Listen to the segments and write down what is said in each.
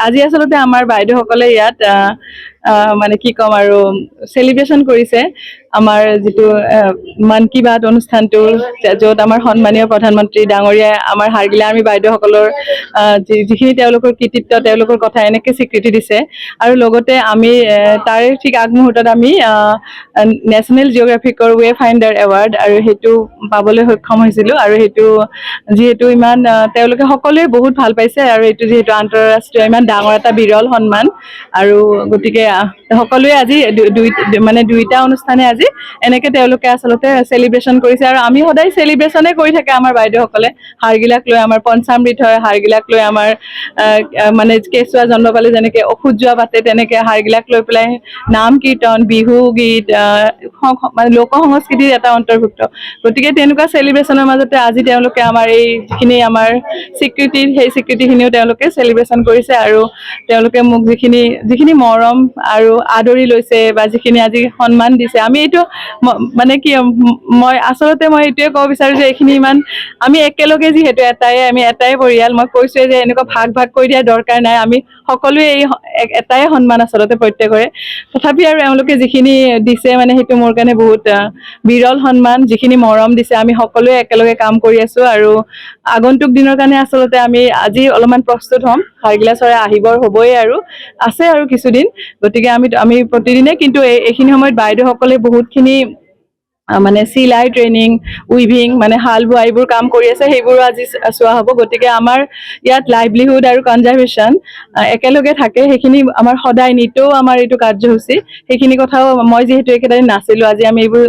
আজি আচলতে আমাৰ বাইদেউসকলে ইয়াত মানে কি ক'ম আৰু চেলিব্ৰেশ্যন কৰিছে আমাৰ যিটো মন কী বাত অনুষ্ঠানটো, য'ত আমাৰ সন্মানীয় প্ৰধানমন্ত্ৰী ডাঙৰীয়াই আমাৰ হাৰ্গিলা আৰ্মি বাইদেউসকলৰ যিখিনি তেওঁলোকৰ কৃতিত্ব, তেওঁলোকৰ কথা এনেকে স্বীকৃতি দিছে। আৰু লগতে আমি তাৰে ঠিক আগমুহূৰ্তত আমি নেশ্যনেল জিঅ'গ্ৰাফিকৰ ৱে ফাইণ্ডাৰ এৱাৰ্ড আৰু সেইটো পাবলৈ সক্ষম হৈছিলোঁ। আৰু সেইটো যিহেতু ইমান তেওঁলোকে সকলোৱে বহুত ভাল পাইছে, আৰু এইটো যিহেতু আন্তঃৰাষ্ট্ৰীয় ইমান ডাঙৰ এটা বিৰল সন্মান, আৰু গতিকে সকলোৱে আজি দুইটা অনুষ্ঠানে আজি এনেকে তেওঁলোকে আচলতে চেলিব্ৰেশ্যন কৰিছে। আৰু আমি সদায় চেলিব্ৰেশ্যনে কৰি থাকে আমাৰ বাইদেউসকলে, হাৰ্গিলাক লৈ আমাৰ পঞ্চামৃত হয়, হাৰ্গিলাক লৈ আমাৰ মানে কেঁচুৱা জন্ম পালে যেনেকে ঔষধ যোৱা পাতে, তেনেকে হাৰ্গিলাক লৈ পেলাই নাম কীৰ্তন, বিহু গীত, মানে লোক সংস্কৃতিৰ এটা অন্তৰ্ভুক্ত। গতিকে তেনেকুৱা চেলিব্ৰেশ্যনৰ মাজতে আজি তেওঁলোকে আমাৰ এই যিখিনি আমাৰ স্বীকৃতি, সেই স্বীকৃতিখিনিও তেওঁলোকে চেলিব্ৰেশ্যন কৰিছে। আৰু তেওঁলোকে মোক যিখিনি মৰম আৰু আদৰি লৈছে, বা যিখিনি আজি সন্মান দিছে, আমি এইটো মানে কি মই এইটোৱে ক'ব বিচাৰোঁ যে এইখিনি ইমান আমি একেলগে যিহেতু আমি এটাই পৰিয়াল, মই কৈছোঁৱে যে এনেকুৱা ভাগ কৰি দিয়াৰ দৰকাৰ নাই, আমি সকলোৱে এই এটাই সন্মান আচলতে প্ৰত্যেকৰে। তথাপি আৰু এওঁলোকে যিখিনি দিছে মানে সেইটো মোৰ কাৰণে বহুত বিৰল সন্মান, যিখিনি মৰম দিছে, আমি সকলোৱে একেলগে কাম কৰি আছোঁ। আৰু আগন্তুক দিনৰ কাৰণে আচলতে আমি আজি অলপমান প্ৰস্তুত হ'ম, হাৰ্গিলা চৰাই আহিবৰ হ'বই আৰু আছে আৰু কিছুদিন। গতিকে আমি প্ৰতিদিনে কিন্তু এইখিনি সময়ত বাইদেউসকলে বহুতখিনি মানে চিলাই ট্ৰেইনিং, উইভিং মানে হাল বোৱা এইবোৰ কাম কৰি আছে, সেইবোৰো আজি চোৱা হ'ব। গতিকে আমাৰ ইয়াত লাইভলিহুড আৰু কনজাৰভেশ্যন একেলগে থাকে, সেইখিনি আমাৰ সদায় নিতৌ আমাৰ এইটো কাৰ্যসূচী। সেইখিনি কথাও মই যিহেতু একেইদিন নাছিলোঁ, আজি আমি এইবোৰ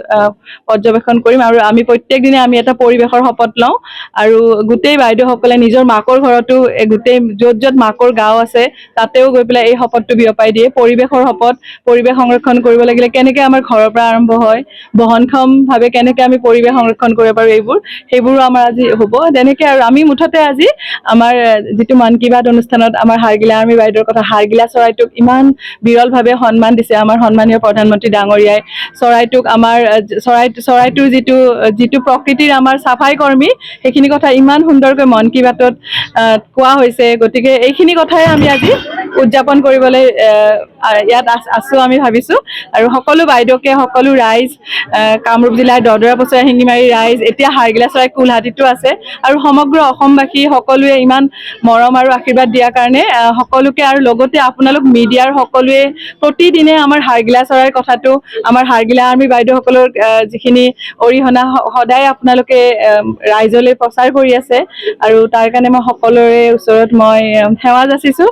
পৰ্যবেক্ষণ কৰিম। আৰু আমি প্ৰত্যেক দিনে আমি এটা পৰিৱেশৰ শপত লওঁ, আৰু গোটেই বাইদেউসকলে নিজৰ মাকৰ ঘৰতো গোটেই য'ত মাকৰ গাঁও আছে তাতেও গৈ পেলাই এই শপতটো বিয়পাই দিয়ে। পৰিৱেশৰ শপত, পৰিৱেশ সংৰক্ষণ কৰিব লাগিলে কেনেকে আমাৰ ঘৰৰ পৰা আৰম্ভ হয়, বহনক্ষমভাৱে কেনেকে আমি পৰিৱেশ সংৰক্ষণ কৰিব পাৰোঁ, সেইবোৰো আমাৰ আজি হ'ব। তেনেকে আৰু আমি মুঠতে আজি আমাৰ যিটো মন কী বাত অনুষ্ঠানত আমাৰ হাৰ্গিলা আৰ্মি বাইদেউৰ কথা, হাৰ্গিলা চৰাইটোক ইমান বিৰলভাৱে সন্মান দিছে আমাৰ সন্মানীয় প্ৰধানমন্ত্ৰী ডাঙৰীয়াই। চৰাইটোক আমাৰ চৰাইটোৰ যিটো প্ৰকৃতিৰ আমাৰ চাফাই কৰ্মী, সেইখিনি কথা ইমান সুন্দৰকৈ মন কী বাতত কোৱা হৈছে। গতিকে এইখিনি কথাই আমি আজি উদযাপন কৰিবলৈ ইয়াত আছোঁ আমি ভাবিছোঁ। আৰু সকলো বাইদেউকে, সকলো ৰাইজ, কামৰূপ জিলাৰ দদৰা পছৰা শিঙিমাৰী ৰাইজ, এতিয়া হাৰ্গিলা চৰাই কোলহাটীতো আছে, আৰু সমগ্ৰ অসমবাসী সকলোৱে ইমান মৰম আৰু আশীৰ্বাদ দিয়াৰ কাৰণে সকলোকে, আৰু লগতে আপোনালোক মিডিয়াৰ সকলোৱে প্ৰতিদিনে আমাৰ হাৰ্গিলা চৰাইৰ কথাটো, আমাৰ হাৰ্গিলা আৰ্মি বাইদেউসকলৰ যিখিনি অৰিহণা সদায় আপোনালোকে ৰাইজলৈ প্ৰচাৰ কৰি আছে, আৰু তাৰ কাৰণে মই সকলোৰে ওচৰত মই সেৱা যাচিছোঁ।